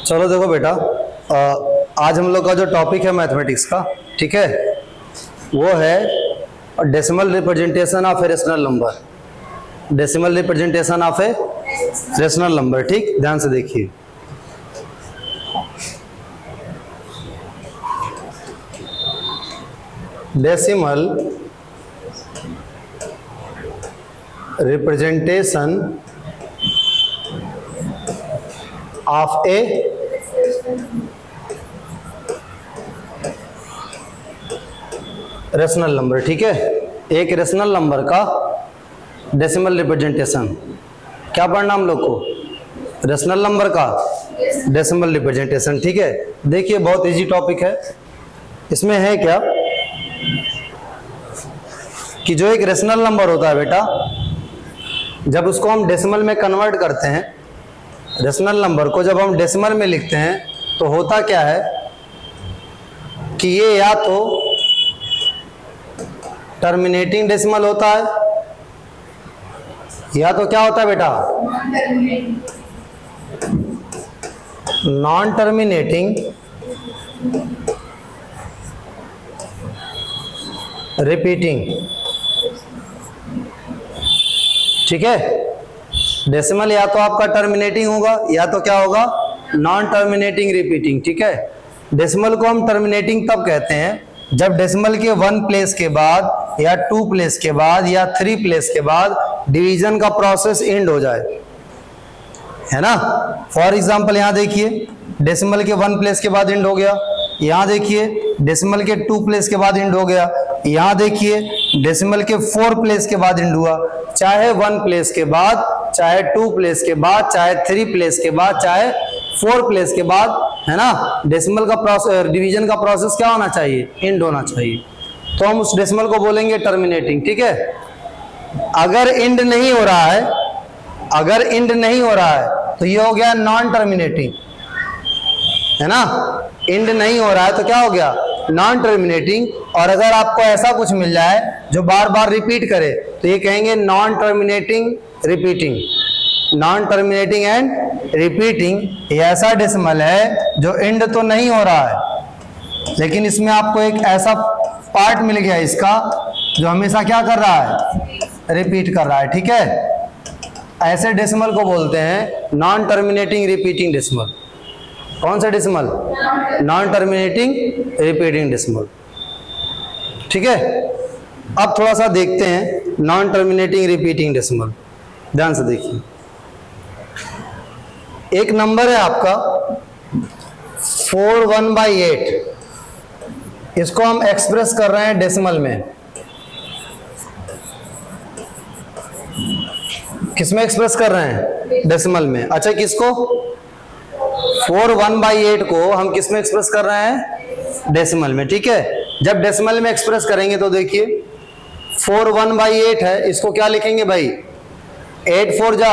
चलो देखो बेटा, आज हम लोग का जो टॉपिक है मैथमेटिक्स का, ठीक है, वो है decimal representation of a rational number. Decimal representation of a rational number, ठीक, ध्यान से देखिए। Decimal representation of a rational number, ठीक है। एक रेशनल नंबर का डेसिमल रिप्रेजेंटेशन, क्या पढ़ना हम लोग को? रेशनल नंबर का डेसिमल रिप्रेजेंटेशन, ठीक है। देखिए बहुत इजी टॉपिक है। इसमें है क्या कि जो एक रेशनल नंबर होता है बेटा, जब उसको हम डेसिमल में कन्वर्ट करते हैं, रेशनल नंबर को जब हम डेसिमल में लिखते हैं तो होता क्या है कि ये या तो टर्मिनेटिंग डेसिमल होता है या तो क्या होता है बेटा, नॉन टर्मिनेटिंग रिपीटिंग, ठीक है। डेसिमल या तो आपका टर्मिनेटिंग होगा या तो क्या होगा, नॉन टर्मिनेटिंग रिपीटिंग, ठीक है। डेसिमल को हम टर्मिनेटिंग तब कहते हैं जब डेसिमल के 1 प्लेस के बाद या 2 प्लेस के बाद या 3 प्लेस के बाद डिवीजन का प्रोसेस एंड हो जाए, है ना। फॉर एग्जांपल यहाँ देखिए, डेसिमल के 1 प्लेस के बाद एंड हो गया। यहाँ देखिए डेसिमल के 2 प्लेस के बाद एंड हो गया। यहाँ देखिए डेसिमल के 4 प्लेस के बाद एंड हुआ। चाहे 1 प्लेस के बाद, चाहे 2 प्लेस के बाद, चाहे 3 प्लेस के बाद, चाहे 4 प्लेस के बाद, है ना, डेसिमल का प्रोसेस, डिवीजन का प्रोसेस क्या होना चाहिए, एंड होना चाहिए। तो हम उस डेसिमल को बोलेंगे टर्मिनेटिंग, ठीक है। अगर एंड नहीं हो रहा है, अगर एंड नहीं हो रहा है तो ये हो गया नॉन टर्मिनेटिंग, है ना। एंड नहीं हो रहा है तो क्या हो गया, नॉन टर्मिनेटिंग। और अगर आपको ऐसा कुछ मिल जाए जो बार बार रिपीट करे तो ये कहेंगे non terminating repeating. Non terminating and repeating ये ऐसा डेसिमल है जो एंड तो नहीं हो रहा है, लेकिन इसमें आपको एक ऐसा पार्ट मिल गया इसका जो हमेशा क्या कर रहा है, रिपीट कर रहा है, ठीक है। ऐसे डेसिमल को बोलते हैं नॉन टर्मिनेटिंग रिपीटिंग डेसिमल। कौन सा decimal? Non terminating repeating decimal, ठीक है। अब थोड़ा सा देखते हैं नॉन टर्मिनेटिंग रिपीटिंग डेसिमल, ध्यान से देखिए। एक नंबर है आपका 4/1/8, इसको हम एक्सप्रेस कर रहे हैं डेसिमल में। किसमें एक्सप्रेस कर रहे हैं? डेसिमल में। अच्छा, किसको? 4/1/8 को हम किसमें एक्सप्रेस कर रहे हैं? डेसिमल में, ठीक है। जब डेसिमल में एक्सप्रेस करेंगे तो देखिए 4/1/8 है, इसको क्या लिखेंगे भाई, 8 4 जा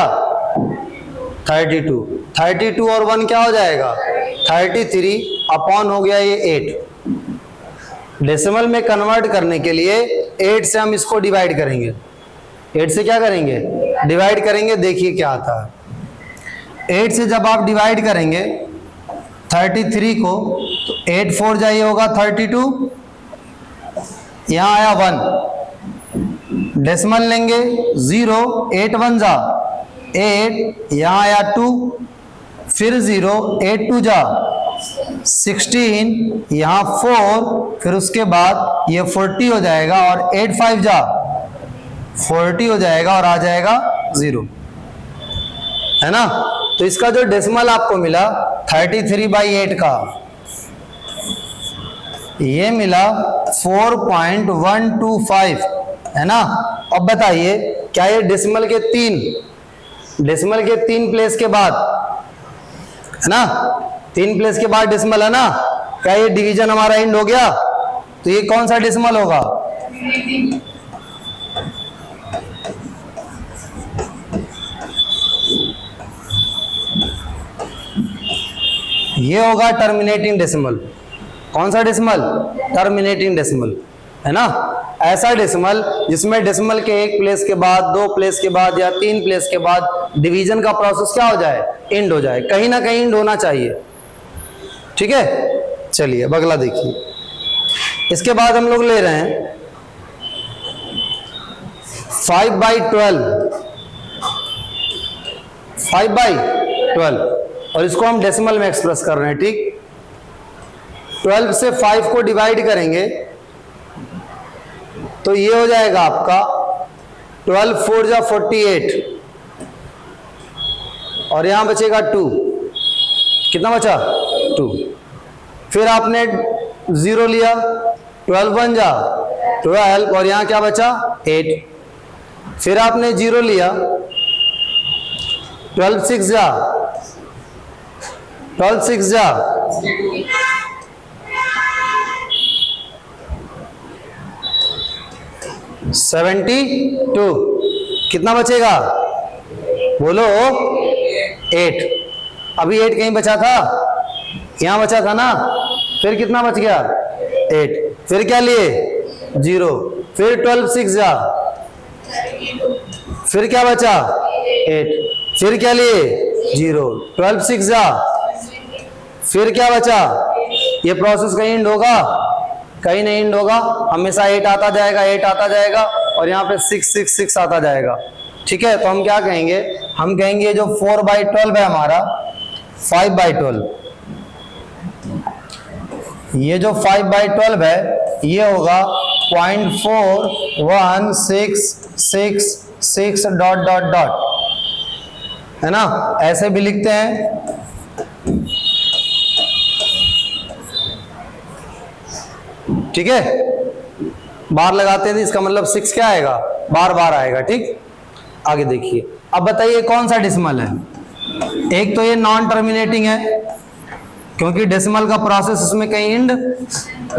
32, 32 और 1 क्या हो जाएगा, 33 अपॉन हो गया ये 8। डेसिमल में कन्वर्ट करने के लिए 8 से हम इसको डिवाइड करेंगे। 8 से क्या करेंगे, डिवाइड करेंगे। देखिए क्या आता है, 8 से जब आप डिवाइड करेंगे 33 को तो 8 4 जा ये होगा 32, यहाँ आया 1, डेसिमल लेंगे 0, 8 1 जा 8, यहाँ आया 2, फिर 0, 8 2 जा 16, यहाँ 4, फिर उसके बाद ये 40 हो जाएगा और 8 5 जा 40 हो जाएगा और आ जाएगा 0, है ना। तो इसका जो डेसिमल आपको मिला 33/8 का, ये मिला 4.125, है ना। अब बताइए क्या ये डेसिमल के 3 प्लेस के बाद, है ना, 3 प्लेस के बाद डेसिमल है ना, क्या ये डिवीजन हमारा एंड हो गया? तो ये कौन सा डेसिमल होगा? ये होगा टर्मिनेटिंग डेसिमल। कौन सा डेसिमल? टर्मिनेटिंग डेसिमल, है ना। ऐसा डेसिमल जिसमें डेसिमल के 1 प्लेस के बाद, 2 प्लेस के बाद या 3 प्लेस के बाद डिवीजन का प्रोसेस क्या हो जाए, एंड हो जाए। कहीं ना कहीं एंड होना चाहिए, ठीक है, चलिए अब अगला देखिए। इसके बाद हम लोग ले रहे हैं 5/12, 5/12 और इसको हम डेसिमल में एक्सप्रेस कर रहे हैं। ठीक, 12 से 5 को डिवाइड करेंगे तो ये हो जाएगा आपका 12 4 जा 48 और यहां बचेगा 2। कितना बचा? 2। फिर आपने 0 लिया, 12 1 जा 12 और यहां क्या बचा? 8। फिर आपने 0 लिया, 12 6 जा 12 6 जा 72। कितना बचेगा? बोलो 8। अभी 8 कहीं बचा था, यहां बचा था ना, फिर कितना बच गया? 8। फिर क्या लिए? 0। फिर 12 6 जा, फिर क्या बचा? 8। फिर क्या लिए? 0। 12 6 जा, फिर क्या बचा? ये प्रोसेस कहीं एंड होगा? कहीं नहीं एंड होगा, हमेशा 8 आता जाएगा, 8 आता जाएगा और यहाँ पे 6 6 6 आता जाएगा। ठीक है, तो हम क्या कहेंगे? हम कहेंगे जो 4/12 है हमारा 5/12, ये जो 5/12 है ये होगा 0.4166 डॉट डॉट डॉट, है ना? ऐसे भी लिखते हैं। ठीक है, बार लगाते हैं तो इसका मतलब 6 क्या आएगा? बार बार आएगा। ठीक, आगे देखिए। अब बताइए कौन सा डेसिमल है? एक तो ये नॉन टर्मिनेटिंग है क्योंकि डेसिमल का प्रोसेस इसमें कहीं एंड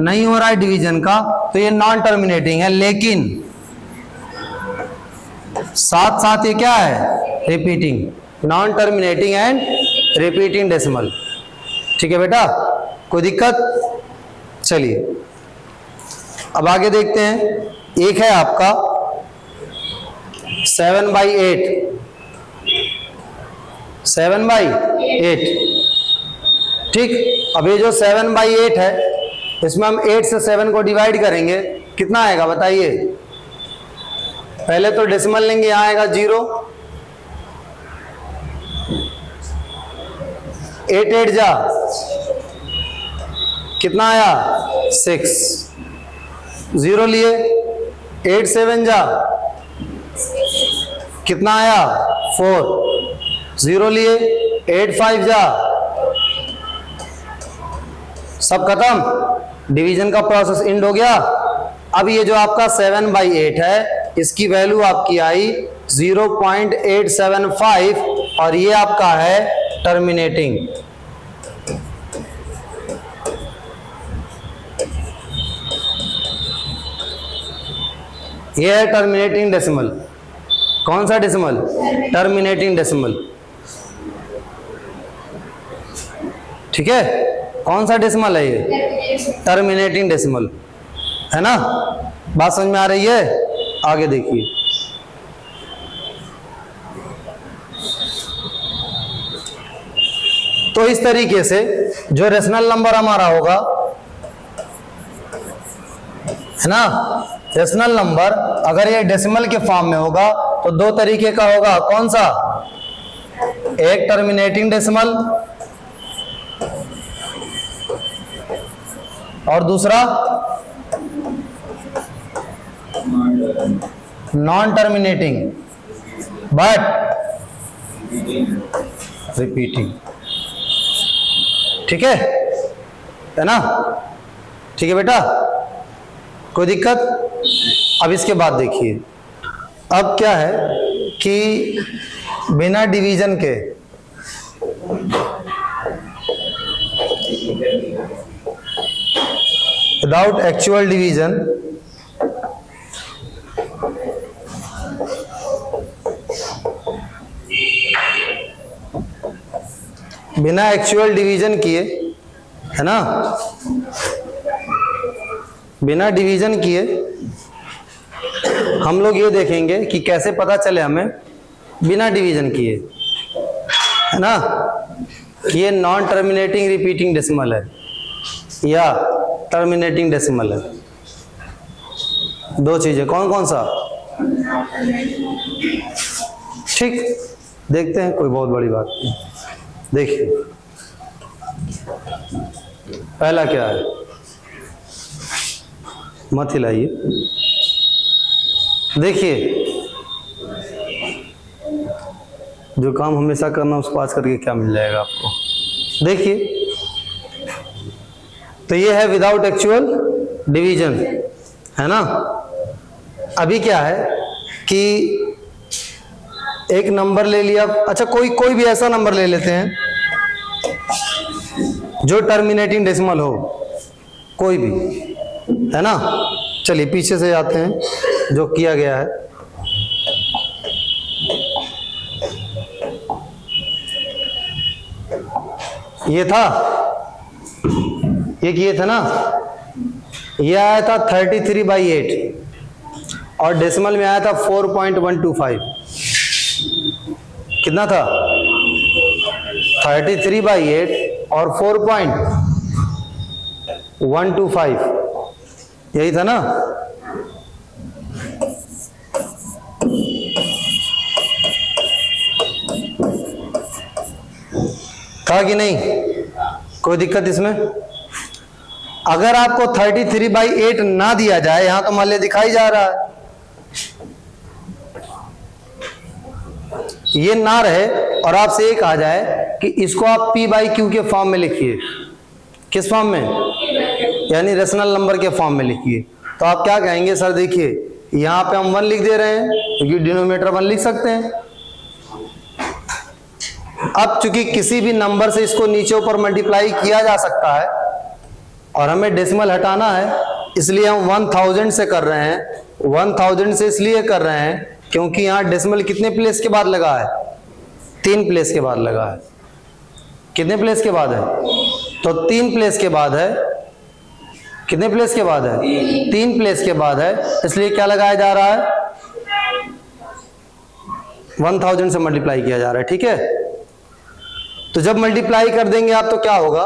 नहीं हो रहा है डिवीजन का, तो ये नॉन टर्मिनेटिंग है। लेकिन साथ साथ ये क्या है? Repeating, non terminating and repeating decimal. ठीक है बेटा, कोई दिक्कत? चलिए अब आगे देखते हैं। एक है आपका 7/8, 7/8। ठीक, अब ये जो 7/8 है इसमें हम 8 से 7 को डिवाइड करेंगे, कितना आएगा बताइए? पहले तो डेसिमल लेंगे, यहां आएगा 0, 8 8 जा कितना आया? 6। 0 लिए, 8 7 जा कितना आया? 4। 0 लिए, 8 5 जा, सब खत्म, डिवीजन का प्रोसेस एंड हो गया। अब ये जो आपका 7/8 है इसकी वैल्यू आपकी आई 0.875 और ये आपका है टर्मिनेटिंग। ये है टर्मिनेटिंग डेसिमल। कौन सा डेसिमल? Terminating decimal. ठीक है, कौन सा डेसिमल है ये? टर्मिनेटिंग डेसिमल, है ना? बात समझ में आ रही है? आगे देखिए। तो इस तरीके से जो रेशनल नंबर हमारा होगा, है ना, रेशनल नंबर अगर ये डेसिमल के फॉर्म में होगा तो दो तरीके का होगा। कौन सा? एक टर्मिनेटिंग डेसिमल और दूसरा नॉन टर्मिनेटिंग बट रिपीटिंग। ठीक है ना? ठीक है बेटा, कोई दिक्कत? अब इसके बाद देखिए, अब क्या है कि बिना डिवीजन के विदाउट एक्चुअल डिवीजन बिना एक्चुअल डिवीजन किए, है ना, बिना डिवीजन किए हम लोग ये देखेंगे कि कैसे पता चले हमें बिना डिवीजन किए, है ना। ये नॉन टर्मिनेटिंग रिपीटिंग डेसिमल है या टर्मिनेटिंग डेसिमल है। दो चीजें, कौन कौन सा? ठीक, देखते हैं, कोई बहुत बड़ी बात नहीं। देखिए पहला क्या है, मत हिलाइए। देखिए जो काम हमेशा करना उसको आज करके क्या मिल जाएगा आपको। देखिए तो ये है विदाउट एक्चुअल डिवीजन, है ना। अभी क्या है कि एक नंबर ले लिया, अच्छा कोई भी ऐसा नंबर ले लेते हैं जो टर्मिनेटिंग डेसिमल हो, कोई भी, है ना। चलिए पीछे से जाते हैं जो किया गया है। ये था, ये किए थे ना, ये आया था 33/8 और डेसिमल में आया था 4.125। कितना था? 33/8 और 4.125, यही था ना। था कि नहीं? कोई दिक्कत इसमें? अगर आपको 33/8 ना दिया जाए, यहां तो मान लिया दिखाई जा रहा है, ये ना रहे और आपसे ये कहा जाए कि इसको आप P/Q के फॉर्म में लिखिए। किस फॉर्म में? यानी रेशनल नंबर के फॉर्म में लिखिए। तो आप क्या कहेंगे? सर देखिए यहां पे हम 1 लिख दे रहे हैं क्योंकि डिनोमिनेटर 1 लिख सकते हैं। अब चूंकि किसी भी नंबर से इसको नीचे ऊपर मल्टीप्लाई किया जा सकता है और हमें डेसिमल हटाना है, इसलिए हम 1000 से कर रहे हैं। 1000 से इसलिए कर रहे हैं क्योंकि यहां डेसिमल कितने प्लेस के बाद लगा है? 3 प्लेस के बाद लगा है। कितने प्लेस के बाद है? तो 3 प्लेस के बाद है। कितने प्लेस के बाद है? 3 प्लेस के बाद है, इसलिए क्या लगाया जा रहा है? 1000 से मल्टीप्लाई किया जा रहा है। ठीक है, तो जब मल्टीप्लाई कर देंगे आप तो क्या होगा?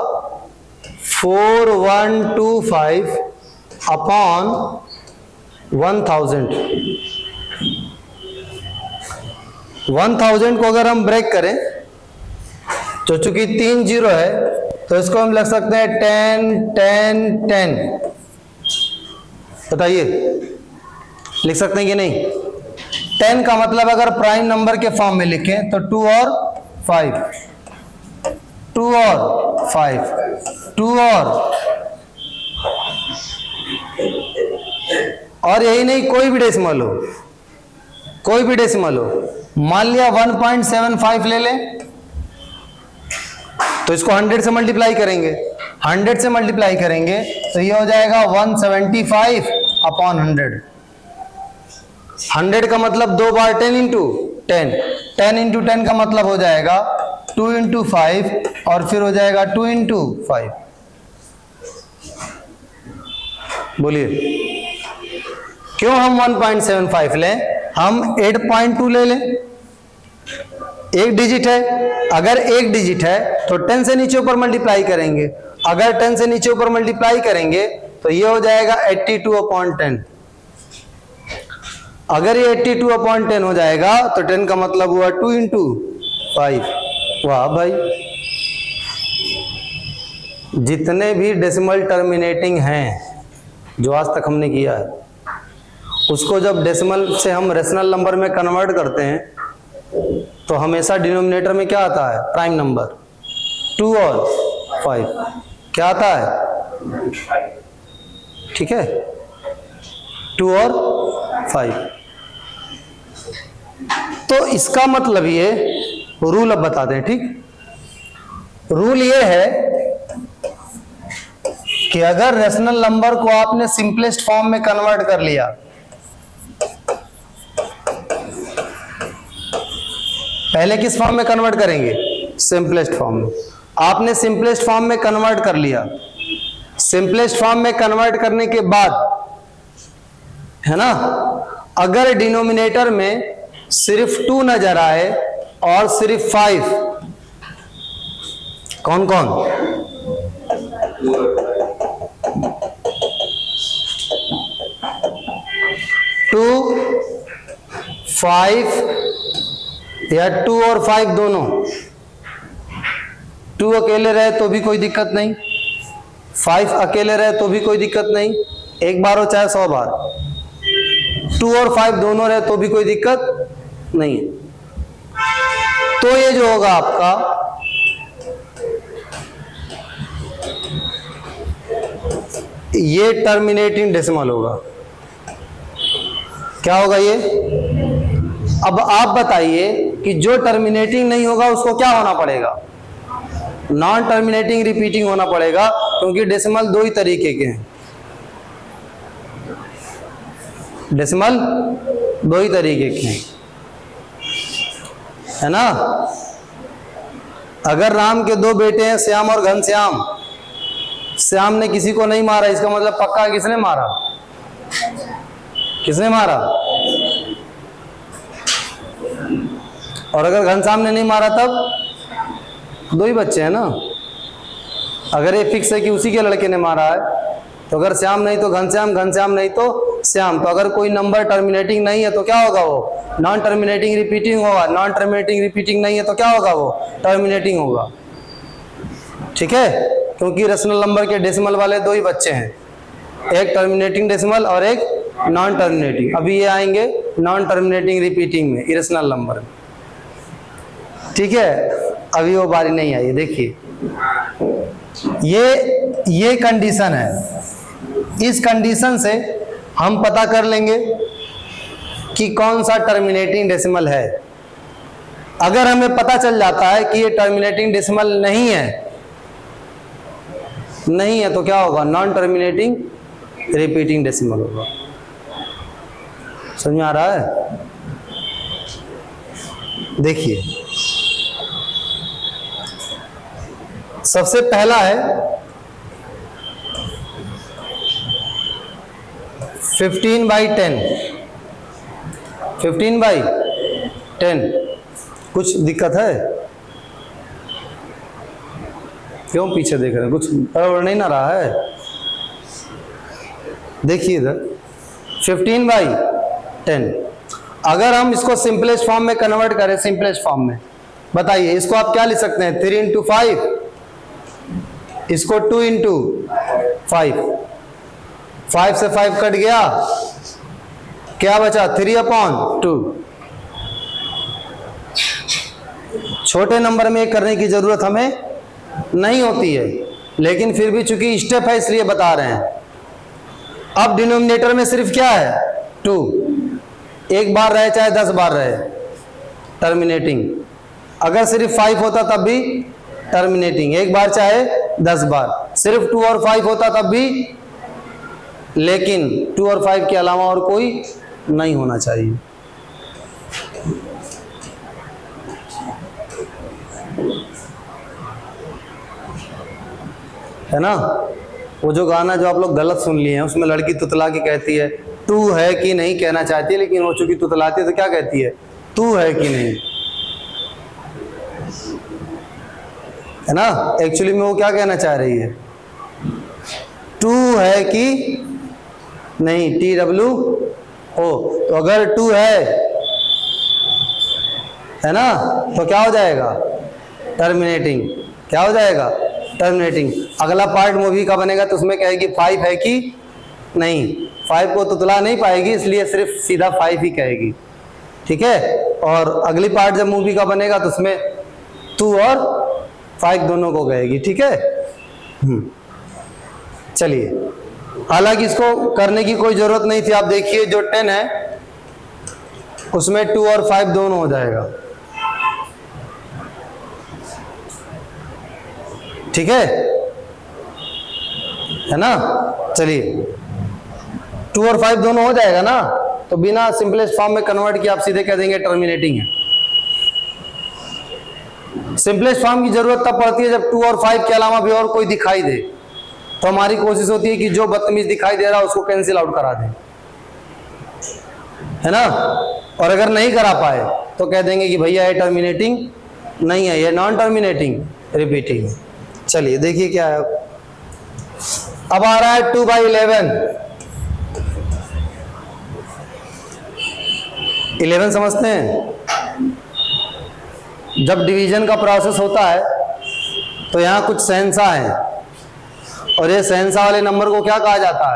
4125 अपॉन 1000। 1000 को अगर हम ब्रेक करें तो चूंकि 3 0 है तो इसको हम लिख सकते हैं 10 10 10। बताइए लिख सकते हैं कि नहीं? 10 का मतलब अगर प्राइम नंबर के फॉर्म में लिखें तो 2 और 5, 2 और 5, 2 और यही नहीं, कोई भी डेसिमल हो, कोई भी डेसिमल हो। मान लिया 1.75 ले लें तो इसको 100 से मल्टीप्लाई करेंगे। 100 से मल्टीप्लाई करेंगे तो ये हो जाएगा 175 अपॉन 100। 100 का मतलब 2 बार 10 इंटू 10, 10 इंटू 10 का मतलब हो जाएगा 2 इंटू 5 और फिर हो जाएगा 2 इंटू 5। बोलिए क्यों हम 1.75 लें? हम 8.2 ले लें। एक डिजिट है, अगर एक डिजिट है तो 10 से नीचे ऊपर मल्टीप्लाई करेंगे। अगर 10 से नीचे ऊपर मल्टीप्लाई करेंगे तो ये हो जाएगा 82/10। अगर ये 82/10 हो जाएगा तो 10 का मतलब हुआ 2 इंटू 5। वाह भाई, जितने भी डेसिमल टर्मिनेटिंग हैं जो आज तक हमने किया है, उसको जब डेसिमल से हम रेशनल नंबर में कन्वर्ट करते हैं तो हमेशा डिनोमिनेटर में क्या आता है? Prime number. 2 और 5 क्या आता है? ठीक है, 2 और 5। तो इसका मतलब ये रूल अब बताते हैं। ठीक, रूल ये है कि अगर रेशनल नंबर को आपने सिंपलेस्ट फॉर्म में कन्वर्ट कर लिया, पहले किस फॉर्म में कन्वर्ट करेंगे? सिंपलेस्ट फॉर्म में। आपने सिंपलेस्ट फॉर्म में कन्वर्ट कर लिया। सिंपलेस्ट फॉर्म में कन्वर्ट करने के बाद, है ना, अगर डिनोमिनेटर में सिर्फ 2 नजर आए और सिर्फ 5, कौन कौन? 2, 5 या 2 और 5 दोनों। 2 अकेले रहे तो भी कोई दिक्कत नहीं, 5 अकेले रहे तो भी कोई दिक्कत नहीं, एक बार हो चाहे 100 बार। 2 और 5 दोनों रहे तो भी कोई दिक्कत नहीं है। तो ये जो होगा आपका ये टर्मिनेटिंग डेसिमल होगा। क्या होगा ये? अब आप बताइए कि जो टर्मिनेटिंग नहीं होगा उसको क्या होना पड़ेगा? नॉन टर्मिनेटिंग रिपीटिंग होना पड़ेगा, क्योंकि डेसिमल दो ही तरीके के हैं। डेसिमल दो ही तरीके के हैं, है ना। अगर राम के दो बेटे हैं श्याम और घनश्याम, श्याम ने किसी को नहीं मारा, इसका मतलब पक्का किसने मारा? किसने मारा? और अगर घनश्याम ने नहीं मारा तब दो ही बच्चे हैं ना। अगर ये फिक्स है कि उसी के लड़के ने मारा है, तो अगर श्याम नहीं तो घनश्याम, घनश्याम नहीं तो श्याम। तो अगर कोई नंबर टर्मिनेटिंग नहीं है तो क्या होगा? वो नॉन टर्मिनेटिंग रिपीटिंग होगा। नॉन टर्मिनेटिंग रिपीटिंग नहीं है तो क्या होगा? वो टर्मिनेटिंग होगा। ठीक है, क्योंकि रेशनल नंबर के डेसिमल वाले दो ही बच्चे हैं, एक टर्मिनेटिंग डेसिमल और एक नॉन टर्मिनेटिंग। अभी ये आएंगे नॉन टर्मिनेटिंग रिपीटिंग में, इरेशनल नंबर में। ठीक है, अभी वो बारी नहीं आई। देखिए ये कंडीशन है। इस कंडीशन से हम पता कर लेंगे कि कौन सा टर्मिनेटिंग डेसिमल है। अगर हमें पता चल जाता है कि ये टर्मिनेटिंग डेसिमल नहीं है तो क्या होगा? नॉन टर्मिनेटिंग रिपीटिंग डेसिमल होगा। समझ में आ रहा है? देखिए सबसे पहला है 15/10। 15/10 कुछ दिक्कत है? क्यों पीछे देख रहे हैं? कुछ गड़बड़ नहीं ना रहा है? देखिए इधर 15/10। अगर हम इसको सिंपलेस्ट फॉर्म में कन्वर्ट करें, सिंपलेस्ट फॉर्म में, बताइए इसको आप क्या लिख सकते हैं? 3 × 5, इसको 2 × 5। 5 से 5 कट गया, क्या बचा? 3/2। छोटे नंबर में करने की जरूरत हमें नहीं होती है, लेकिन फिर भी चूंकि स्टेप है इसलिए बता रहे हैं। अब डिनोमिनेटर में सिर्फ क्या है? 2। एक बार रहे चाहे 10 बार रहे, टर्मिनेटिंग। अगर सिर्फ 5 होता तब भी टर्मिनेटिंग, एक बार चाहे 10 बार। सिर्फ 2 और 5 होता तब भी, लेकिन 2 और 5 के अलावा और कोई नहीं होना चाहिए। है ना। वो जो गाना जो आप लोग गलत सुन लिए हैं, उसमें लड़की तुतला के कहती है 2 है कि नहीं कहना चाहती है, लेकिन वो चूंकि तुतलाती है तो क्या कहती है? 2 है कि नहीं, है ना। एक्चुअली में वो क्या कहना चाह रही है? 2 है कि नहीं, TWO। तो अगर 2 है ना, तो क्या हो जाएगा? टर्मिनेटिंग। क्या हो जाएगा? टर्मिनेटिंग। अगला पार्ट मूवी का बनेगा तो उसमें कहेगी 5 है कि नहीं। 5 को तुतला नहीं पाएगी, इसलिए सिर्फ सीधा 5 ही कहेगी। ठीक है। और अगली पार्ट जब मूवी का बनेगा तो उसमें 2 और 5 दोनों को कहेगी। ठीक है। चलिए, हालांकि इसको करने की कोई जरूरत नहीं थी। आप देखिए जो 10 है उसमें 2 और 5 दोनों हो जाएगा। ठीक है ना। चलिए 2 और 5 दोनों हो जाएगा ना, तो बिना सिंपलेस्ट फॉर्म में कन्वर्ट किया आप सीधे कह देंगे टर्मिनेटिंग है। सिंपलेस्ट फॉर्म की जरूरत तब पड़ती है जब 2 और 5 के अलावा भी और कोई दिखाई दे, तो हमारी कोशिश होती है कि जो बदतमीज दिखाई दे रहा है उसको कैंसिल आउट करा दें, है ना। और अगर नहीं करा पाए तो कह देंगे कि भैया ये टर्मिनेटिंग नहीं है, ये नॉन टर्मिनेटिंग रिपीटिंग है। चलिए देखिए क्या है, अब आ रहा है 2/11। 11 समझते हैं? जब डिवीजन का प्रोसेस होता है तो यहाँ कुछ सहनसा है, और ये सहनसा वाले नंबर को क्या कहा जाता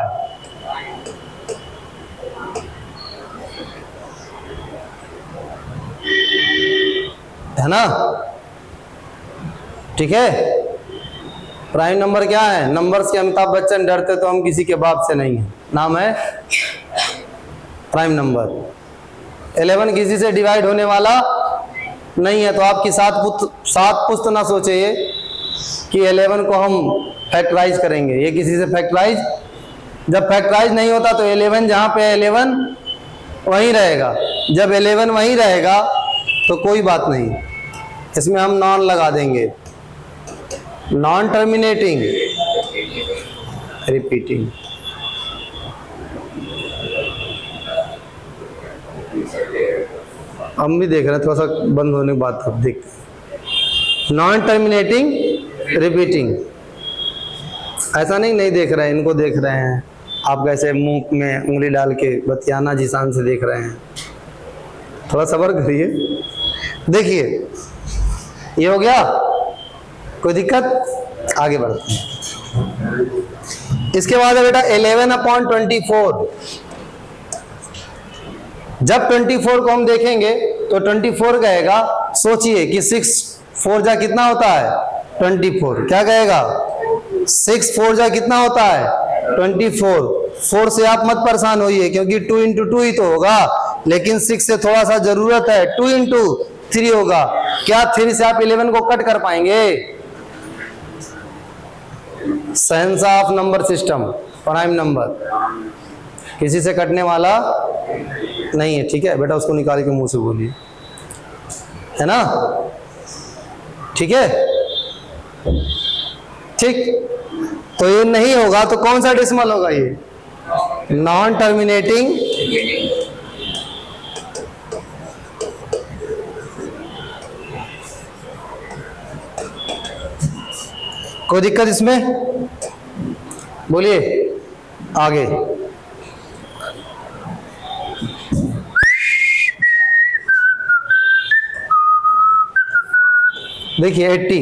है ना? ठीक है। प्राइम नंबर क्या है? नंबर्स के अमिताभ बच्चन डरते तो हम किसी के बाप से नहीं है, नाम है प्राइम नंबर। 11 किसी से डिवाइड होने वाला नहीं है, तो आपकी सात पुस्त ना सोचे ये कि 11 को हम फैक्टराइज करेंगे, ये किसी से फैक्टराइज, जब फैक्टराइज नहीं होता तो 11 जहां पे है 11 वहीं रहेगा, जब 11 वहीं रहेगा तो कोई बात नहीं, इसमें हम नॉन लगा देंगे, नॉन टर्मिनेटिंग रिपीटिंग। हम भी देख रहे हैं, थोड़ा सा बंद होने के बाद अब देखते हैं। नॉन टर्मिनेटिंग रिपीटिंग, ऐसा नहीं देख रहे हैं, इनको देख रहे हैं आप, कैसे मुंह में उंगली डाल के बतियाना जिसान से देख रहे हैं, थोड़ा सब्र करिए। देखिए ये हो गया, कोई दिक्कत? आगे बढ़ते हैं। इसके बाद है बेटा 11/24। जब 24 को हम देखेंगे तो 24 कहेगा, सोचिए कि 6 4 जा कितना होता है? 24। क्या कहेगा? 6 4 जा कितना होता है? 24। 4 से आप मत परेशान होइए, क्योंकि 2 × 2 ही तो होगा, लेकिन 6 से थोड़ा सा जरूरत है, 2 × 3 होगा। क्या 3 से आप 11 को कट कर पाएंगे? सहनसा of number system, prime number किसी से कटने वाला नहीं है, ठीक है बेटा, उसको निकाल के मुंह से बोलिए, है ना? ठीक है, ठीक। तो ये नहीं होगा तो कौन सा डेसिमल होगा? ये नॉन टर्मिनेटिंग कोई दिक्कत इसमें? बोलिए आगे। देखिए 80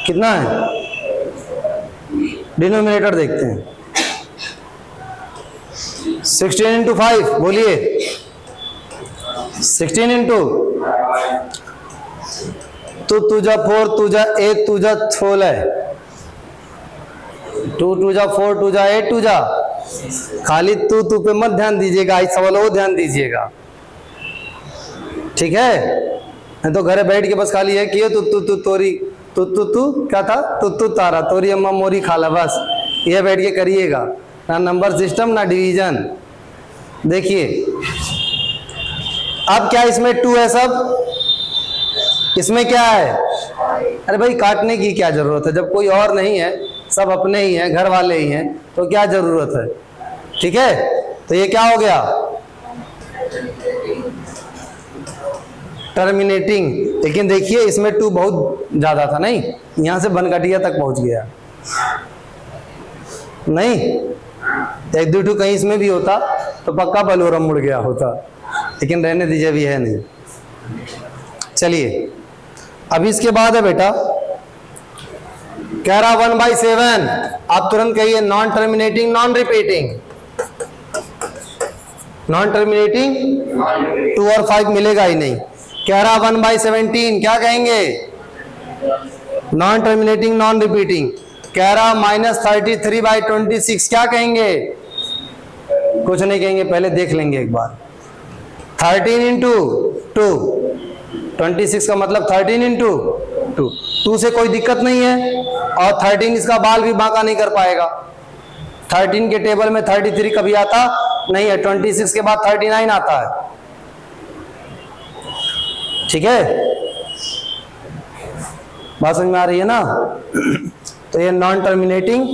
कितना है? डिनोमिनेटर देखते हैं। 16 × 5, बोलिए 16 × तो तुझा 4 तुझा 8 तुझा 16, 2 तुझा 4 तुझा 8 तुझा। खाली तू पे मत ध्यान दीजिएगा, इस सवाल वो ध्यान दीजिएगा, ठीक है? नहीं तो घरे बैठ के बस खाली है कि तू तोरी तू क्या था? तू तारा तोरी अम्मा मोरी खाला, बस ये बैठ के करिएगा, ना नंबर सिस्टम ना डिवीजन। देखिए अब क्या इसमें 2 है सब, इसमें क्या है? अरे भाई काटने की क्या जरूरत है, जब कोई और नहीं है, सब अपने ही हैं, घर वाले ही हैं, तो क्या जरूरत है? ठीक है, तो ये क्या हो गया? टर्मिनेटिंग। लेकिन देखिए इसमें 2 बहुत ज्यादा था, नहीं यहां से बनकटिया तक पहुंच गया, नहीं 1 2 2 कहीं इसमें भी होता तो पक्का बलोरम मुड़ गया होता, लेकिन रहने दीजिए, अभी है नहीं। चलिए अभी इसके बाद है बेटा कह रहा 1/7। आप तुरंत कहिए non terminating non repeating. Non terminating 2 और 5 मिलेगा ही नहीं। कह रहा 1/17, क्या कहेंगे? Non terminating non repeating. कह रहा -33/26, क्या कहेंगे? कुछ नहीं कहेंगे, पहले देख लेंगे एक बार। 13 × 2 26 का मतलब 13 × 2। 2 से कोई दिक्कत नहीं है, और 13 इसका बाल भी बांका नहीं कर पाएगा। 13 के टेबल में 33 कभी आता नहीं है, 26 के बाद 39 आता है, ठीक है? बात समझ में आ रही है ना? तो ये non terminating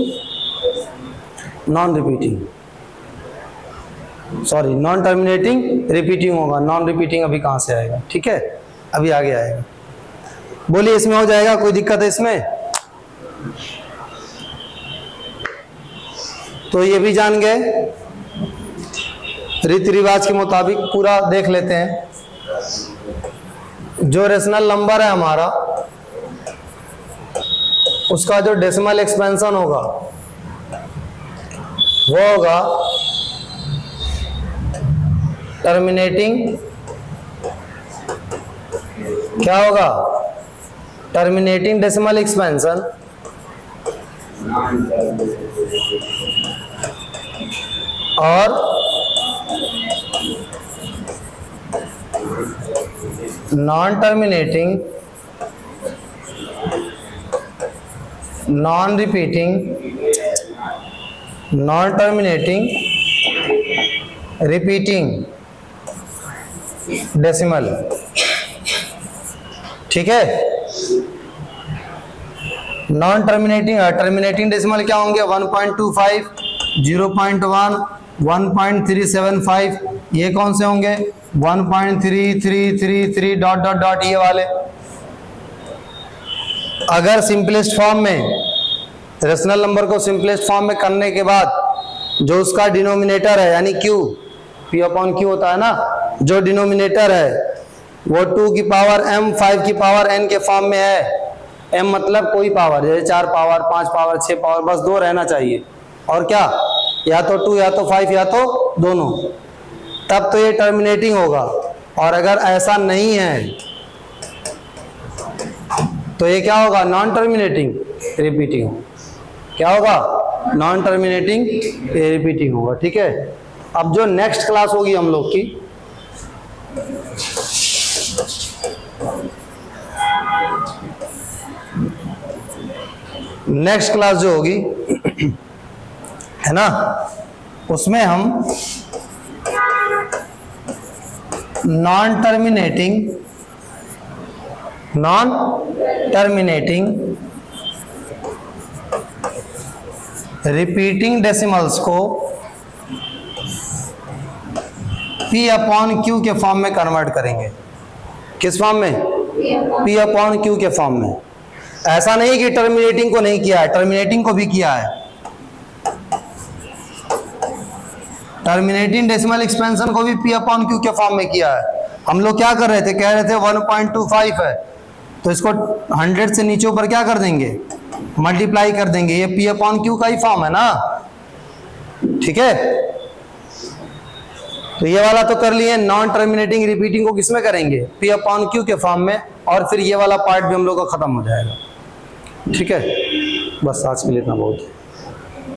non repeating, sorry non terminating repeating होगा, नॉन रिपीटिंग अभी कहां से आएगा, ठीक है? अभी आगे आएगा। बोलिए इसमें हो जाएगा, कोई दिक्कत है इसमें? तो ये भी जान गए। रीति रिवाज के मुताबिक पूरा देख लेते हैं। जो रेशनल नंबर है हमारा, उसका जो डेसिमल एक्सपेंशन होगा वो होगा टर्मिनेटिंग, क्या होगा, टर्मिनेटिंग डेसिमल एक्सपेंशन और non terminating, non repeating, non terminating repeating decimal. ठीक है, नॉन टर्मिनेटिंग, टर्मिनेटिंग डेसिमल क्या होंगे, 1.25, 0.1, 1.375, ये कौन से होंगे, 1.3333 डॉट डॉट डॉट, ये वाले। अगर सिंपलेस्ट फॉर्म में, रेशनल नंबर को सिंपलेस्ट फॉर्म में करने के बाद जो उसका डिनोमिनेटर है यानी q, p अपॉन q होता है ना, जो डिनोमिनेटर है वो 2 की पावर m 5 की पावर n के फॉर्म में है। m मतलब कोई पावर, जैसे 4 पावर 5 पावर 6 पावर, बस 2 रहना चाहिए। और क्या, या तो 2 या तो 5 या तो दोनों, तब तो ये टर्मिनेटिंग होगा। और अगर ऐसा नहीं है तो ये क्या होगा, नॉन टर्मिनेटिंग रिपीटिंग। क्या होगा, नॉन टर्मिनेटिंग रिपीटिंग होगा। ठीक है, अब जो नेक्स्ट क्लास होगी हम लोग की, नेक्स्ट क्लास जो होगी है ना, उसमें हम नॉन टर्मिनेटिंग रिपीटिंग डेसिमल्स को P अपॉन Q के फॉर्म में कन्वर्ट करेंगे। किस फॉर्म में, P अपॉन Q के फॉर्म में। ऐसा नहीं कि टर्मिनेटिंग को नहीं किया है, टर्मिनेटिंग को भी किया है। टर्मिनेटिंग डेसिमल एक्सपेंशन को भी P अपॉन Q के फॉर्म में किया है। हम लोग क्या कर रहे थे, कह रहे थे 1.25 है तो इसको 100 से नीचे ऊपर क्या कर देंगे, मल्टीप्लाई कर देंगे। ये P अपॉन Q का ही फॉर्म है ना। ठीक है, तो ये वाला तो कर लिए। नॉन टर्मिनेटिंग रिपीटिंग को किसमें करेंगे, P अपॉन Q के फॉर्म में, और फिर ये वाला पार्ट भी हम लोग का खत्म हो जाएगा। ठीक है, बस आज के लिए इतना बहुत है।